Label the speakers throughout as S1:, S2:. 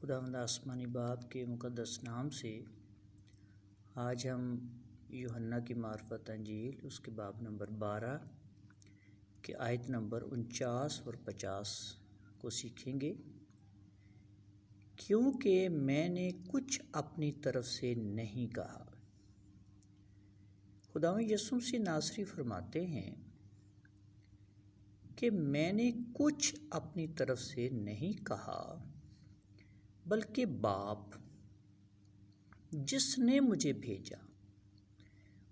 S1: خداوند آسمانی باپ کے مقدس نام سے آج ہم یوحنا کی معرفت انجیل اس کے باب نمبر 12 کے آیت نمبر 49 اور 50 کو سیکھیں گے۔ کیونکہ میں نے کچھ اپنی طرف سے نہیں کہا۔ خداوند یسوع مسیح ناصری فرماتے ہیں کہ میں نے کچھ اپنی طرف سے نہیں کہا، بلکہ باپ جس نے مجھے بھیجا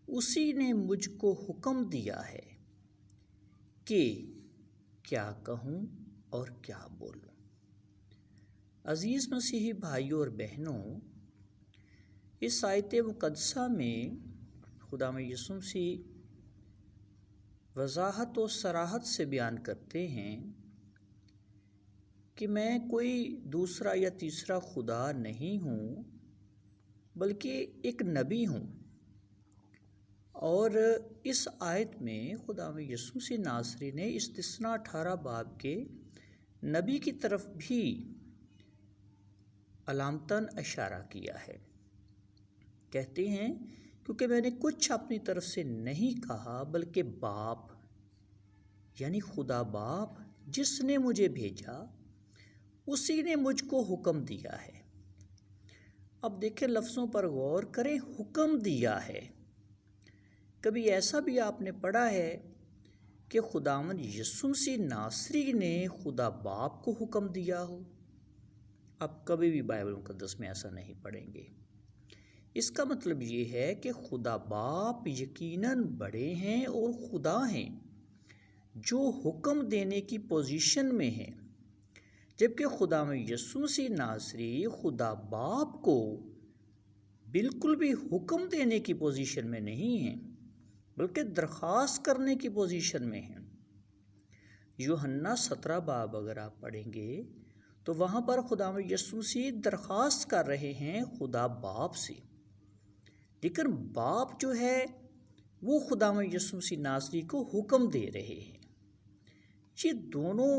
S1: اسی نے مجھ کو حکم دیا ہے کہ کیا کہوں اور کیا بولوں۔ عزیز مسیحی بھائیوں اور بہنوں، اس آیت مقدسہ میں خداوند یسوع مسیح وضاحت و صراحت سے بیان کرتے ہیں کہ میں کوئی دوسرا یا تیسرا خدا نہیں ہوں، بلکہ ایک نبی ہوں۔ اور اس آیت میں خداوند یسوع مسیح ناصری نے استثنا 18 باب کے نبی کی طرف بھی علامتاً اشارہ کیا ہے۔ کہتے ہیں کیونکہ میں نے کچھ اپنی طرف سے نہیں کہا، بلکہ باپ یعنی خدا باپ جس نے مجھے بھیجا اسی نے مجھ کو حکم دیا ہے۔ اب دیکھیں، لفظوں پر غور کریں، حکم دیا ہے۔ کبھی ایسا بھی آپ نے پڑھا ہے کہ خداوند یسوع مسیح ناصری نے خدا باپ کو حکم دیا ہو؟ آپ کبھی بھی بائبل مقدس میں ایسا نہیں پڑھیں گے۔ اس کا مطلب یہ ہے کہ خدا باپ یقیناً بڑے ہیں اور خدا ہیں جو حکم دینے کی پوزیشن میں ہیں، جبکہ خداوند یسوع مسیح ناصری خدا باپ کو بالکل بھی حکم دینے کی پوزیشن میں نہیں ہیں، بلکہ درخواست کرنے کی پوزیشن میں ہیں۔ یوحنا 17 باب اگر آپ پڑھیں گے تو وہاں پر خداوند یسوع مسیح درخواست کر رہے ہیں خدا باپ سے، لیکن باپ جو ہے وہ خداوند یسوع مسیح ناصری کو حکم دے رہے ہیں۔ یہ دونوں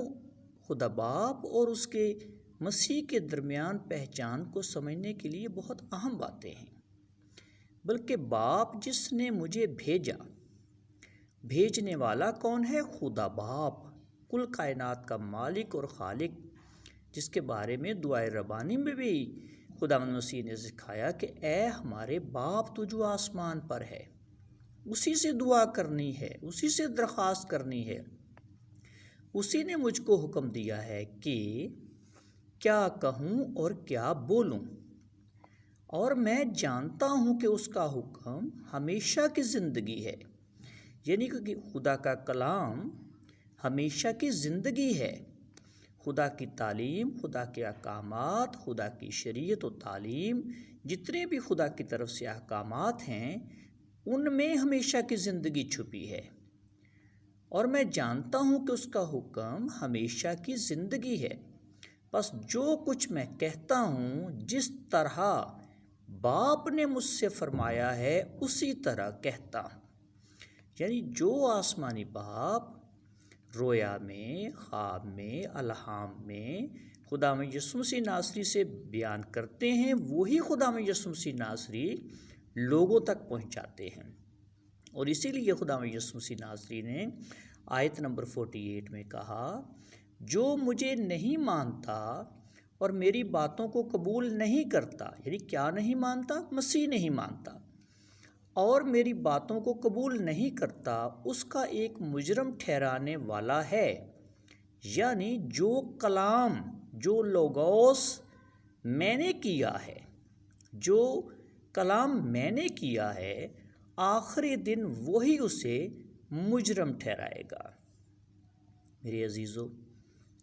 S1: خدا باپ اور اس کے مسیح کے درمیان پہچان کو سمجھنے کے لیے بہت اہم باتیں ہیں۔ بلکہ باپ جس نے مجھے بھیجا، بھیجنے والا کون ہے؟ خدا باپ، کل کائنات کا مالک اور خالق، جس کے بارے میں دعائے ربانی میں بھی خداوند مسیح نے سکھایا کہ اے ہمارے باپ تو جو آسمان پر ہے، اسی سے دعا کرنی ہے، اسی سے درخواست کرنی ہے۔ اسی نے مجھ کو حکم دیا ہے کہ کیا کہوں اور کیا بولوں، اور میں جانتا ہوں کہ اس کا حکم ہمیشہ کی زندگی ہے، یعنی کہ خدا کا کلام ہمیشہ کی زندگی ہے۔ خدا کی تعلیم، خدا کے احکامات، خدا کی شریعت و تعلیم، جتنے بھی خدا کی طرف سے احکامات ہیں، ان میں ہمیشہ کی زندگی چھپی ہے، اور میں جانتا ہوں کہ اس کا حکم ہمیشہ کی زندگی ہے۔ بس جو کچھ میں کہتا ہوں، جس طرح باپ نے مجھ سے فرمایا ہے اسی طرح کہتا ہوں۔ یعنی جو آسمانی باپ رویا میں، خواب میں، الہام میں خداوند یسوع مسیح ناصری سے بیان کرتے ہیں، وہی خداوند یسوع مسیح ناصری لوگوں تک پہنچاتے ہیں۔ اور اسی لیے خداوند یسوع مسیح ناصری نے آیت نمبر 48 میں کہا، جو مجھے نہیں مانتا اور میری باتوں کو قبول نہیں کرتا، یعنی کیا نہیں مانتا؟ مسیح نہیں مانتا، اور میری باتوں کو قبول نہیں کرتا، اس کا ایک مجرم ٹھہرانے والا ہے۔ یعنی جو کلام، جو لوگوس میں نے کیا ہے، جو کلام میں نے کیا ہے، آخری دن وہی اسے مجرم ٹھہرائے گا۔ میرے عزیزو،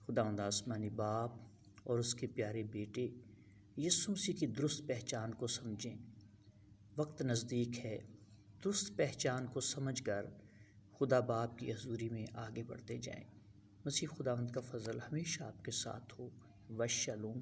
S1: خداوند آسمانی باپ اور اس کے پیارے بیٹے یسوع مسیح کی درست پہچان کو سمجھیں۔ وقت نزدیک ہے، درست پہچان کو سمجھ کر خدا باپ کی حضوری میں آگے بڑھتے جائیں۔ مسیح خداوند کا فضل ہمیشہ آپ کے ساتھ ہو۔ وشالوم۔